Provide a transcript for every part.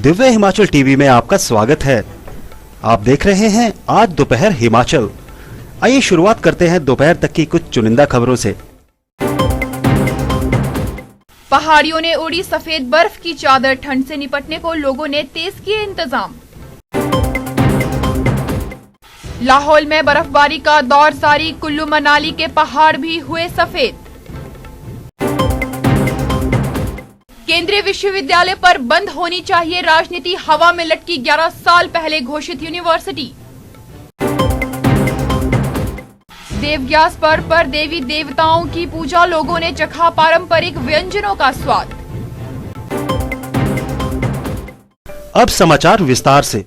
Divya Himachal TV में आपका स्वागत है। आप देख रहे हैं आज दोपहर हिमाचल। आइए शुरुआत करते हैं दोपहर तक की कुछ चुनिंदा खबरों से। पहाड़ियों ने उड़ी सफेद बर्फ की चादर, ठंड से निपटने को लोगों ने तेज किए इंतजाम। लाहौल में बर्फबारी का दौर जारी, कुल्लू मनाली के पहाड़ भी हुए सफेद। केंद्रीय विश्वविद्यालय पर बंद होनी चाहिए राजनीति, हवा में लटकी 11 साल पहले घोषित यूनिवर्सिटी। देवग्यास पर्व पर देवी देवताओं की पूजा, लोगों ने चखा पारंपरिक व्यंजनों का स्वाद। अब समाचार विस्तार से।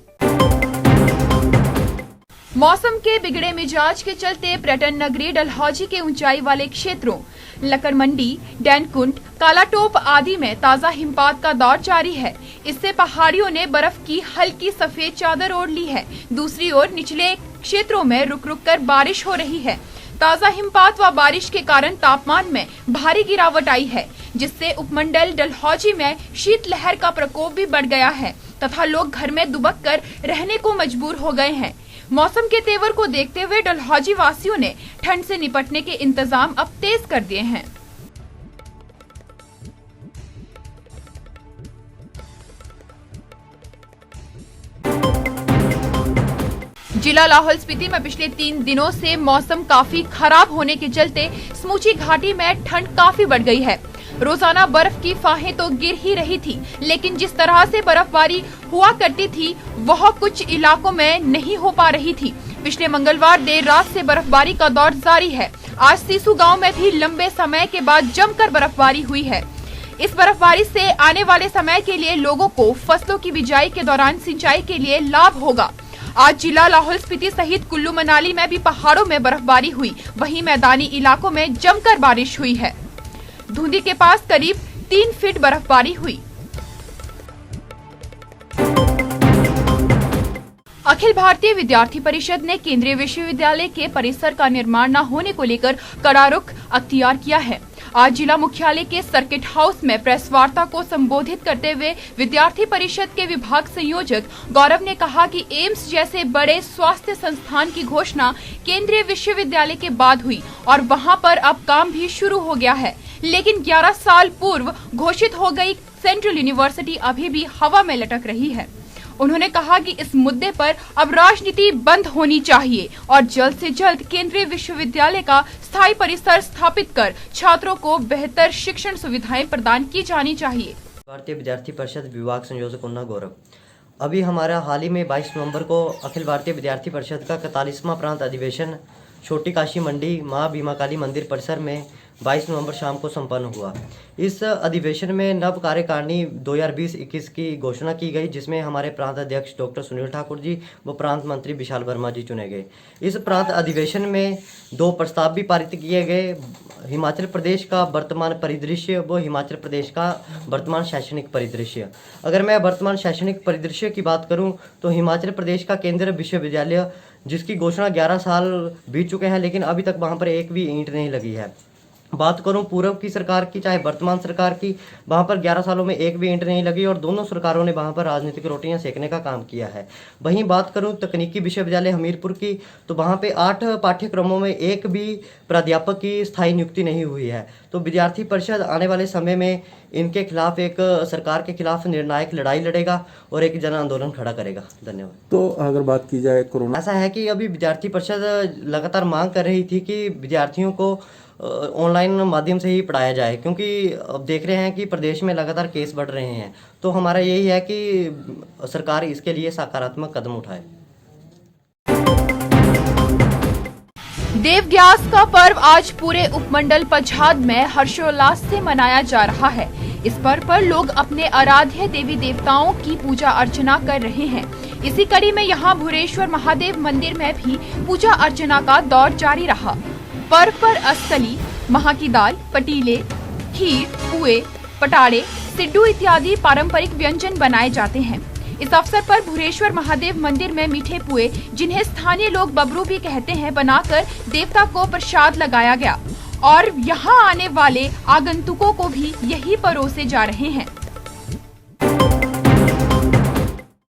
मौसम के बिगड़े मिजाज के चलते पर्यटन नगरी डलहौजी के ऊंचाई वाले क्षेत्रों लक्कड़ मंडी, डैनकुंड, कालाटोप आदि में ताजा हिमपात का दौर जारी है। इससे पहाड़ियों ने बर्फ की हल्की सफेद चादर ओढ़ ली है। दूसरी ओर निचले क्षेत्रों में रुक रुक कर बारिश हो रही है। ताजा हिमपात व बारिश के कारण तापमान में भारी गिरावट आई है, जिससे उपमंडल डलहौजी में शीतलहर का प्रकोप भी बढ़ गया है तथा लोग घर में दुबक कर रहने को मजबूर हो गए हैं। मौसम के तेवर को देखते हुए डलहौजी वासियों ने ठंड से निपटने के इंतजाम अब तेज कर दिए हैं। जिला लाहौल स्पीति में पिछले 3 दिनों से मौसम काफी खराब होने के चलते समूची घाटी में ठंड काफी बढ़ गई है। रोजाना बर्फ की फाहें तो गिर ही रही थी, लेकिन जिस तरह से बर्फबारी हुआ करती थी वह कुछ इलाकों में नहीं हो पा रही थी। पिछले मंगलवार देर रात से बर्फबारी का दौर जारी है। आज सीसू गांव में भी लंबे समय के बाद जमकर बर्फबारी हुई है। इस बर्फबारी से आने वाले समय के लिए लोगों को फसलों की बिजाई के दौरान सिंचाई के लिए लाभ होगा। आज जिला लाहौल स्पीति सहित कुल्लू मनाली में भी पहाड़ों में बर्फबारी हुई, वहीं मैदानी इलाकों में जमकर बारिश हुई है। धुंधी के पास करीब 3 फीट बर्फबारी हुई। अखिल भारतीय विद्यार्थी परिषद ने केंद्रीय विश्वविद्यालय के परिसर का निर्माण न होने को लेकर कड़ा रुख अख्तियार किया है। आज जिला मुख्यालय के सर्किट हाउस में प्रेस वार्ता को संबोधित करते हुए विद्यार्थी परिषद के विभाग संयोजक गौरव ने कहा कि एम्स जैसे बड़े स्वास्थ्य संस्थान की घोषणा केंद्रीय विश्वविद्यालय के बाद हुई और वहां पर अब काम भी शुरू हो गया है, लेकिन 11 साल पूर्व घोषित हो गई सेंट्रल यूनिवर्सिटी अभी भी हवा में लटक रही है। उन्होंने कहा कि इस मुद्दे पर अब राजनीति बंद होनी चाहिए और जल्द से जल्द केंद्रीय विश्वविद्यालय का स्थायी परिसर स्थापित कर छात्रों को बेहतर शिक्षण सुविधाएं प्रदान की जानी चाहिए। भारतीय विद्यार्थी परिषद विभाग संयोजक उन्ना गौरव। अभी हमारा हाल ही में 22 नवंबर को अखिल भारतीय विद्यार्थी परिषद का 41वां प्रांत अधिवेशन छोटी काशी मंडी माँ भीमा काली मंदिर परिसर में 22 नवंबर शाम को संपन्न हुआ। इस अधिवेशन में नव कार्यकारिणी 2020-21 की घोषणा की गई, जिसमें हमारे प्रांत अध्यक्ष डॉक्टर सुनील ठाकुर जी व प्रांत मंत्री विशाल वर्मा जी चुने गए। इस प्रांत अधिवेशन में 2 प्रस्ताव भी पारित किए गए। हिमाचल प्रदेश का वर्तमान परिदृश्य व हिमाचल प्रदेश का वर्तमान शैक्षणिक परिदृश्य। अगर मैं वर्तमान शैक्षणिक परिदृश्य की बात करूं तो हिमाचल प्रदेश का केंद्रीय विश्वविद्यालय, जिसकी घोषणा 11 साल बीत चुके हैं, लेकिन अभी तक वहां पर एक भी ईंट नहीं लगी है। बात करूं पूर्व की सरकार की चाहे वर्तमान सरकार की, वहां पर 11 सालों में एक भी ईंट नहीं लगी और दोनों सरकारों ने वहां पर राजनीतिक रोटियां सेकने का काम किया है। वहीं बात करूं तकनीकी विश्वविद्यालय हमीरपुर की, तो वहां पे 8 पाठ्यक्रमों में एक भी प्राध्यापक की स्थायी नियुक्ति नहीं हुई है। तो विद्यार्थी परिषद आने वाले समय में इनके खिलाफ एक सरकार के खिलाफ निर्णायक लड़ाई लड़ेगा और एक जन आंदोलन खड़ा करेगा। धन्यवाद। तो अगर बात की जाए कोरोना, ऐसा है कि अभी विद्यार्थी परिषद लगातार मांग कर रही थी कि विद्यार्थियों को ऑनलाइन माध्यम से ही पढ़ाया जाए, क्योंकि अब देख रहे हैं कि प्रदेश में लगातार केस बढ़ रहे हैं। तो हमारा यही है कि सरकार इसके लिए सकारात्मक कदम उठाए। देवग्यास का पर्व आज पूरे उपमंडल पच्छाद में हर्षोल्लास से मनाया जा रहा है। इस पर्व पर लोग अपने आराध्य देवी देवताओं की पूजा अर्चना कर रहे हैं। इसी कड़ी में यहाँ भुरेश्वर महादेव मंदिर में भी पूजा अर्चना का दौर जारी रहा। पर्व पर अस्तली, महा की दाल, पटीले, खीर, पुए, पटाड़े, सिड्डू इत्यादि पारंपरिक व्यंजन बनाए जाते हैं। इस अवसर पर भुरेश्वर महादेव मंदिर में मीठे पुए, जिन्हें स्थानीय लोग बबरू भी कहते हैं, बनाकर देवता को प्रसाद लगाया गया और यहाँ आने वाले आगंतुकों को भी यही परोसे जा रहे हैं।